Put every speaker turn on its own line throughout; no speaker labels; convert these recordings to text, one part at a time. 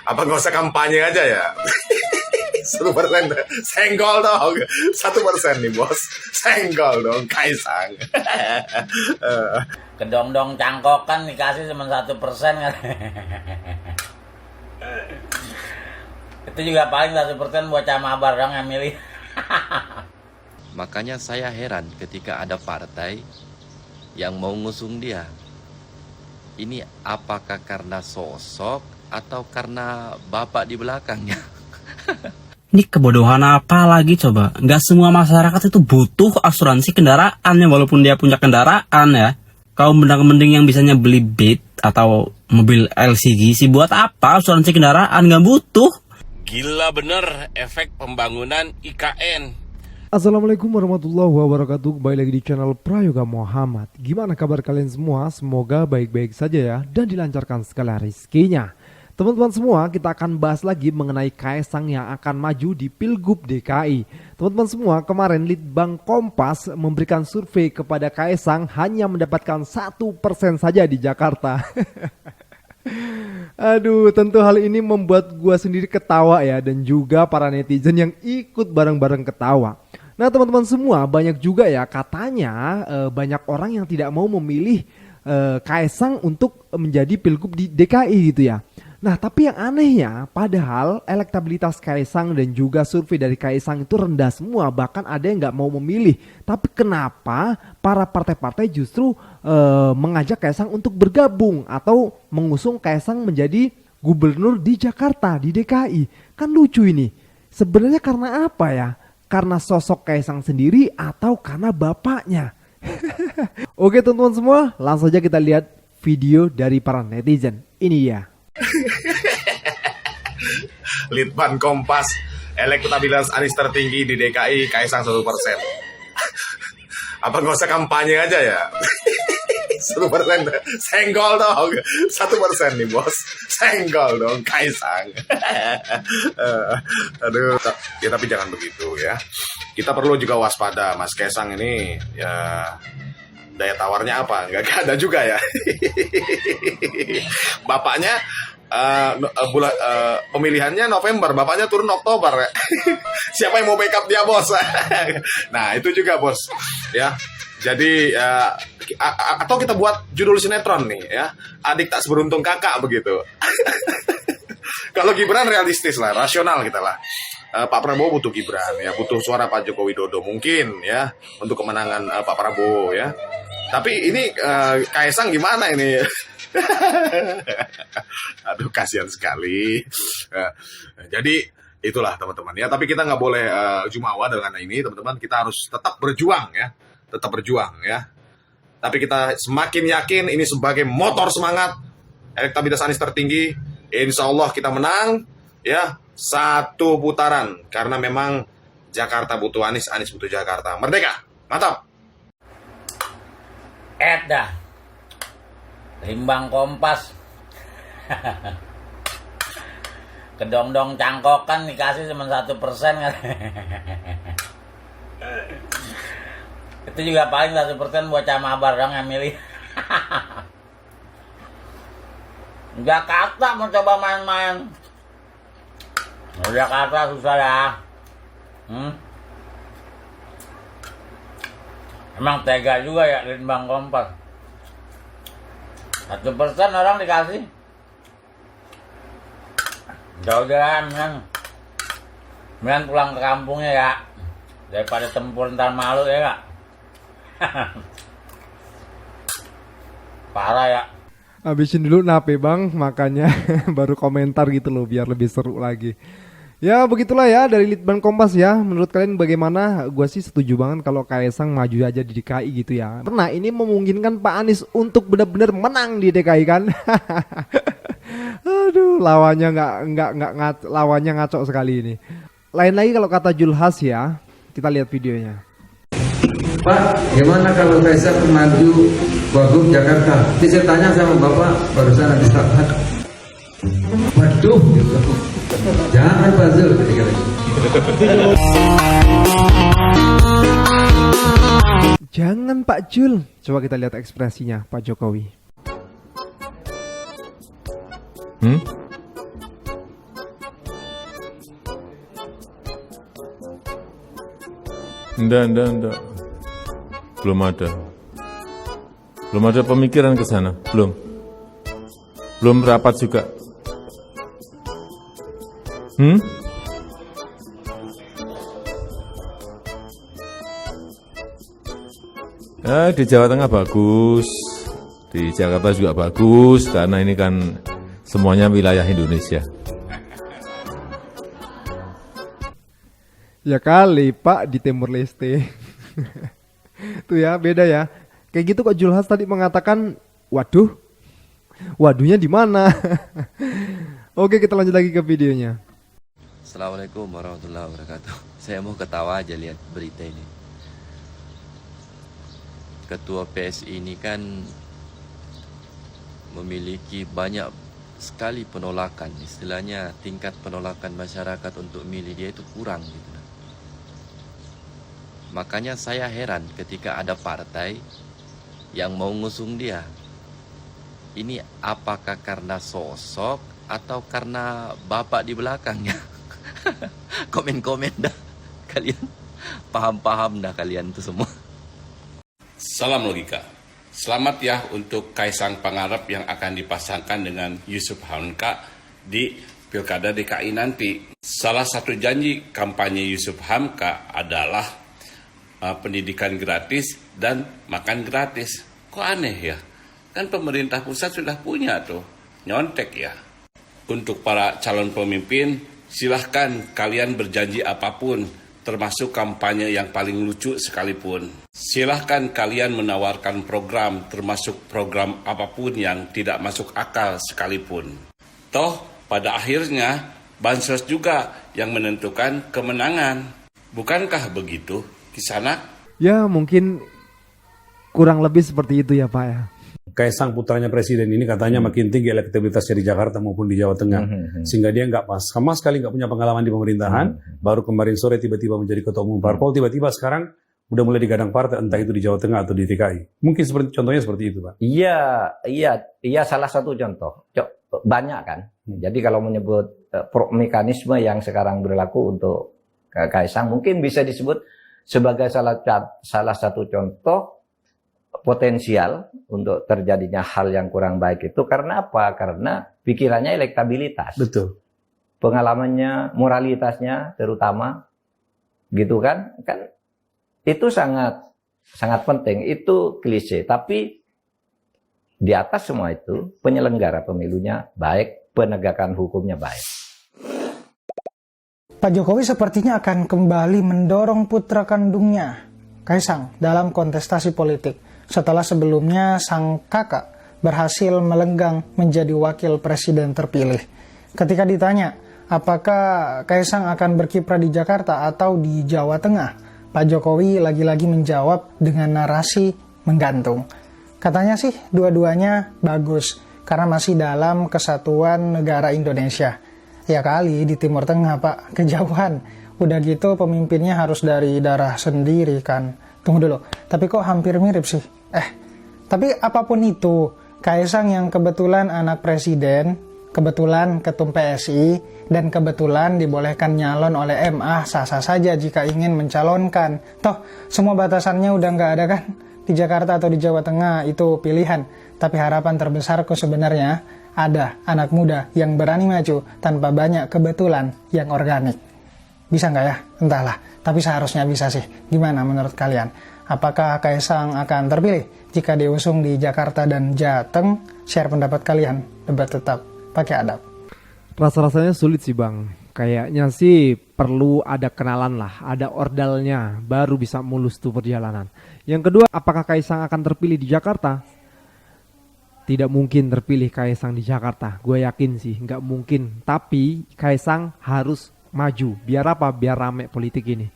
Apa nggak usah kampanye aja ya? 1%, senggol dong. 1% nih bos, senggol dong Kaisang.
Kedong-dong cangkokan dikasih cuma 1% kan. Itu juga paling 1% bocah mabar dong yang milih.
Makanya saya heran ketika ada partai yang mau ngusung dia. Ini apakah karena sosok atau karena bapak di belakangnya?
Ini kebodohan apa lagi coba? Nggak semua masyarakat itu butuh asuransi kendaraannya walaupun dia punya kendaraan ya. Kau mending yang bisanya beli Beat atau mobil LCG sih buat apa asuransi kendaraan? Nggak butuh.
Gila bener efek pembangunan IKN.
Assalamualaikum warahmatullahi wabarakatuh. Kembali lagi di channel Prayoga Muhammad. Gimana kabar kalian semua? Semoga baik-baik saja ya dan dilancarkan segala rezekinya. Teman-teman semua, kita akan bahas lagi mengenai Kaisang yang akan maju di Pilgub DKI. Teman-teman semua, kemarin Litbang Kompas memberikan survei kepada Kaisang hanya mendapatkan 1% saja di Jakarta. Aduh, tentu hal ini membuat gua sendiri ketawa ya, dan juga para netizen yang ikut bareng-bareng ketawa. Nah teman-teman semua, banyak juga ya katanya banyak orang yang tidak mau memilih Kaisang untuk menjadi Pilgub di DKI gitu ya. Nah tapi yang anehnya, padahal elektabilitas Kaisang dan juga survei dari Kaisang itu rendah semua, bahkan ada yang nggak mau memilih. Tapi kenapa para partai-partai justru mengajak Kaisang untuk bergabung atau mengusung Kaisang menjadi gubernur di Jakarta, di DKI? Kan lucu ini. Sebenarnya karena apa ya? Karena sosok Kaisang sendiri atau karena bapaknya? Oke teman-teman semua, langsung saja kita lihat video dari para netizen. Ini ya.
Litbang Kompas, elektabilitas Anies tertinggi di DKI, Kaisang 1%. Apa nggak usah kampanye aja ya? 1%, senggol dong. 1% nih bos, senggol dong Kaisang. Aduh, ya tapi jangan begitu ya. Kita perlu juga waspada, Mas Kaisang ini ya. Daya tawarnya apa? Nggak ada juga ya. Bapaknya pemilihannya November, bapaknya turun Oktober. Siapa yang mau backup dia bos? Nah itu juga bos ya. Jadi atau kita buat judul sinetron nih ya, adik tak seberuntung kakak begitu. Kalau Gibran realistis lah, rasional kita lah. Pak Prabowo butuh Gibran ya, butuh suara Pak Joko Widodo mungkin ya untuk kemenangan Pak Prabowo ya. Tapi ini Kaisang gimana ini? Aduh kasihan sekali. Jadi itulah teman-teman ya. Tapi kita nggak boleh jumawa dengan ini teman-teman. Kita harus tetap berjuang ya, tetap berjuang ya. Tapi kita semakin yakin ini sebagai motor semangat. Elektabilitas Anies tertinggi, insya Allah kita menang ya. 1 putaran karena memang Jakarta butuh Anies, Anies butuh Jakarta. Merdeka, mantap.
Dah Litbang Kompas. Kedong-dong cangkokan dikasih cuma 1% kan. Itu juga paling 1% bocah mabar dong yang milih. Jakarta mau coba main-main. Jakarta susah ya. Emang tega juga ya Litbang Kompas. 1% orang dikasih. Udah Mian pulang ke kampungnya ya, daripada tempur ntar malu ya gak? Parah ya.
Habisin dulu nape bang, makanya baru komentar gitu loh biar lebih seru lagi. Ya begitulah ya dari Litbang Kompas ya. Menurut kalian bagaimana? Gua sih setuju banget kalau Kaisang maju aja di DKI gitu ya. Karena ini memungkinkan Pak Anies untuk benar-benar menang di DKI kan. Aduh, lawannya ngaco sekali ini. Lain lagi kalau kata Julhas ya. Kita lihat videonya.
Pak, gimana kalau Kaisang maju Wagub Jakarta? Nanti saya tanya sama Bapak barusan habis rapat. Waduh, gitu. Jangan Pak Zul ketika lagi.
Jangan Pak Jul. Coba kita lihat ekspresinya Pak Jokowi.
Enggak. Belum ada. Belum ada pemikiran ke sana. Belum rapat juga. Di Jawa Tengah bagus. Di Jakarta juga bagus, karena ini kan semuanya wilayah Indonesia.
Ya kali Pak di Timur Leste. Tuh ya, beda ya. Kayak gitu kok Julhas tadi mengatakan, waduh, waduhnya di mana? Oke, kita lanjut lagi ke videonya.
Assalamualaikum warahmatullahi wabarakatuh. Saya mau ketawa aja lihat berita ini. Ketua PSI ini kan memiliki banyak sekali penolakan. Istilahnya tingkat penolakan masyarakat untuk milih dia itu kurang gitu. Makanya saya heran ketika ada partai yang mau ngusung dia. Ini apakah karena sosok atau karena bapak di belakangnya? Komen-komen dah kalian. Paham-paham dah kalian tuh semua.
Salam logika. Selamat ya untuk Kaisang Pangarep yang akan dipasangkan dengan Yusuf Hamka di Pilkada DKI nanti. Salah satu janji kampanye Yusuf Hamka adalah pendidikan gratis dan makan gratis. Kok aneh ya? Kan pemerintah pusat sudah punya tuh, nyontek ya. Untuk para calon pemimpin, silahkan kalian berjanji apapun, termasuk kampanye yang paling lucu sekalipun. Silahkan kalian menawarkan program, termasuk program apapun yang tidak masuk akal sekalipun. Toh, pada akhirnya, bansos juga yang menentukan kemenangan. Bukankah begitu, Kisanak?
Ya mungkin kurang lebih seperti itu ya Pak ya.
Kaisang putranya presiden ini katanya makin tinggi elektabilitasnya di Jakarta maupun di Jawa Tengah, sehingga dia sama sekali nggak punya pengalaman di pemerintahan. Baru kemarin sore tiba-tiba menjadi ketua umum parpol, tiba-tiba sekarang udah mulai digadang partai, entah itu di Jawa Tengah atau di DKI. Mungkin contohnya seperti itu, Pak.
Iya, salah satu contoh. Banyak kan. Jadi kalau menyebut mekanisme yang sekarang berlaku untuk Kaisang, mungkin bisa disebut sebagai salah satu contoh potensial untuk terjadinya hal yang kurang baik itu. Karena apa? Karena pikirannya elektabilitas.
Betul.
Pengalamannya, moralitasnya terutama, gitu kan? Kan itu sangat penting. Itu klise. Tapi di atas semua itu penyelenggara pemilunya baik, penegakan hukumnya baik.
Pak Jokowi sepertinya akan kembali mendorong putra kandungnya, Kaisang, dalam kontestasi politik. Setelah sebelumnya sang kakak berhasil melenggang menjadi wakil presiden terpilih. Ketika ditanya, apakah Kaisang akan berkiprah di Jakarta atau di Jawa Tengah, Pak Jokowi lagi-lagi menjawab dengan narasi menggantung. Katanya sih dua-duanya bagus, karena masih dalam kesatuan negara Indonesia. Ya kali di Timur Tengah Pak, kejauhan. Udah gitu pemimpinnya harus dari darah sendiri kan. Tunggu dulu, tapi kok hampir mirip sih? Tapi apapun itu, Kaisang yang kebetulan anak presiden, kebetulan ketum PSI, dan kebetulan dibolehkan nyalon oleh MA, sah-sah saja jika ingin mencalonkan. Toh, semua batasannya udah nggak ada kan? Di Jakarta atau di Jawa Tengah itu pilihan. Tapi harapan terbesarku sebenarnya ada anak muda yang berani maju tanpa banyak kebetulan yang organik. Bisa nggak ya? Entahlah. Tapi seharusnya bisa sih. Gimana menurut kalian? Apakah Kaisang akan terpilih jika diusung di Jakarta dan Jateng? Share pendapat kalian. Debat tetap pakai adab.
Rasa-rasanya sulit sih Bang. Kayaknya sih perlu ada kenalan lah, ada ordalnya, baru bisa mulus tuh perjalanan. Yang kedua, apakah Kaisang akan terpilih di Jakarta? Tidak mungkin terpilih Kaisang di Jakarta, gue yakin sih, nggak mungkin. Tapi Kaisang harus maju, biar apa? Biar rame politik ini.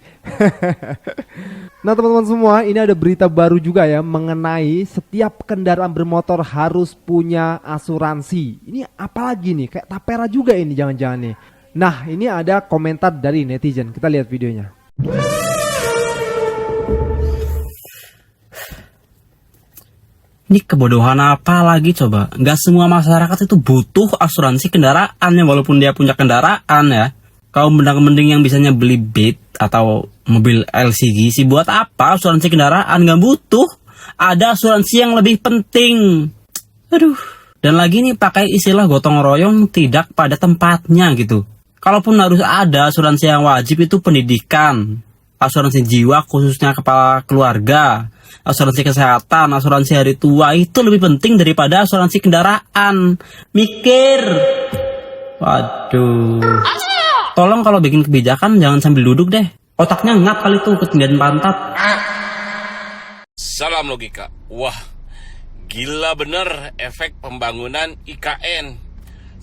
Nah teman-teman semua, ini ada berita baru juga ya mengenai setiap kendaraan bermotor harus punya asuransi. Ini apalagi nih, kayak tapera juga ini jangan-jangan nih. Nah ini ada komentar dari netizen, kita lihat videonya.
Ini kebodohan apa lagi coba? Nggak semua masyarakat itu butuh asuransi kendaraannya walaupun dia punya kendaraan ya. Kaum mending yang bisanya beli Beat atau mobil LCG sih buat apa asuransi kendaraan? Nggak butuh. Ada asuransi yang lebih penting. Aduh. Dan lagi nih pakai istilah gotong royong tidak pada tempatnya gitu. Kalaupun harus ada asuransi yang wajib itu pendidikan, asuransi jiwa khususnya kepala keluarga, asuransi kesehatan, asuransi hari tua itu lebih penting daripada asuransi kendaraan. Mikir. Waduh. Tolong kalau bikin kebijakan jangan sambil duduk deh. Otaknya ngap kali tuh ketinggian pantat.
Salam logika. Wah, gila bener efek pembangunan IKN.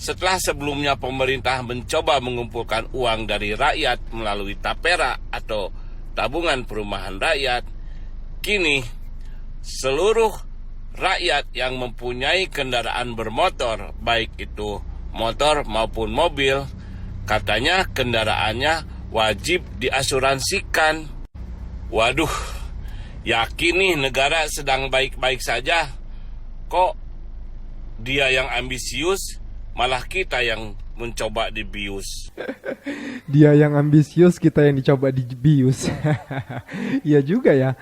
Setelah sebelumnya pemerintah mencoba mengumpulkan uang dari rakyat melalui tapera atau tabungan perumahan rakyat, kini seluruh rakyat yang mempunyai kendaraan bermotor, baik itu motor maupun mobil, katanya kendaraannya wajib diasuransikan. Waduh, yakin nih negara sedang baik-baik saja. Kok dia yang ambisius, malah kita yang mencoba dibius.
Dia yang ambisius, kita yang dicoba dibius. Iya juga ya.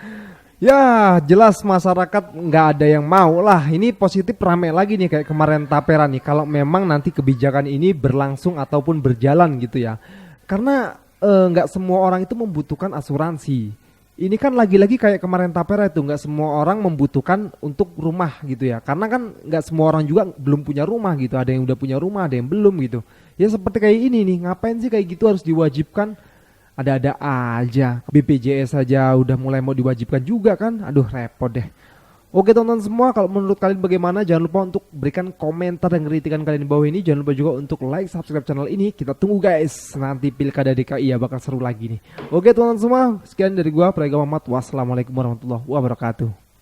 Ya jelas masyarakat nggak ada yang mau lah. Ini positif rame lagi nih kayak kemarin tapera nih. Kalau memang nanti kebijakan ini berlangsung ataupun berjalan gitu ya. Karena nggak semua orang itu membutuhkan asuransi. Ini kan lagi-lagi kayak kemarin tapera itu, nggak semua orang membutuhkan untuk rumah gitu ya. Karena kan nggak semua orang juga belum punya rumah gitu. Ada yang udah punya rumah, ada yang belum gitu. Ya seperti kayak ini nih, ngapain sih kayak gitu harus diwajibkan? Ada-ada aja. BPJS saja udah mulai mau diwajibkan juga kan. Aduh repot deh. Oke teman-teman semua, kalau menurut kalian bagaimana? Jangan lupa untuk berikan komentar dan kritikan kalian di bawah ini. Jangan lupa juga untuk like, subscribe channel ini. Kita tunggu guys. Nanti Pilkada DKI ya bakal seru lagi nih. Oke teman-teman semua, sekian dari gua Prayoga Muhammad. Wassalamualaikum warahmatullahi wabarakatuh.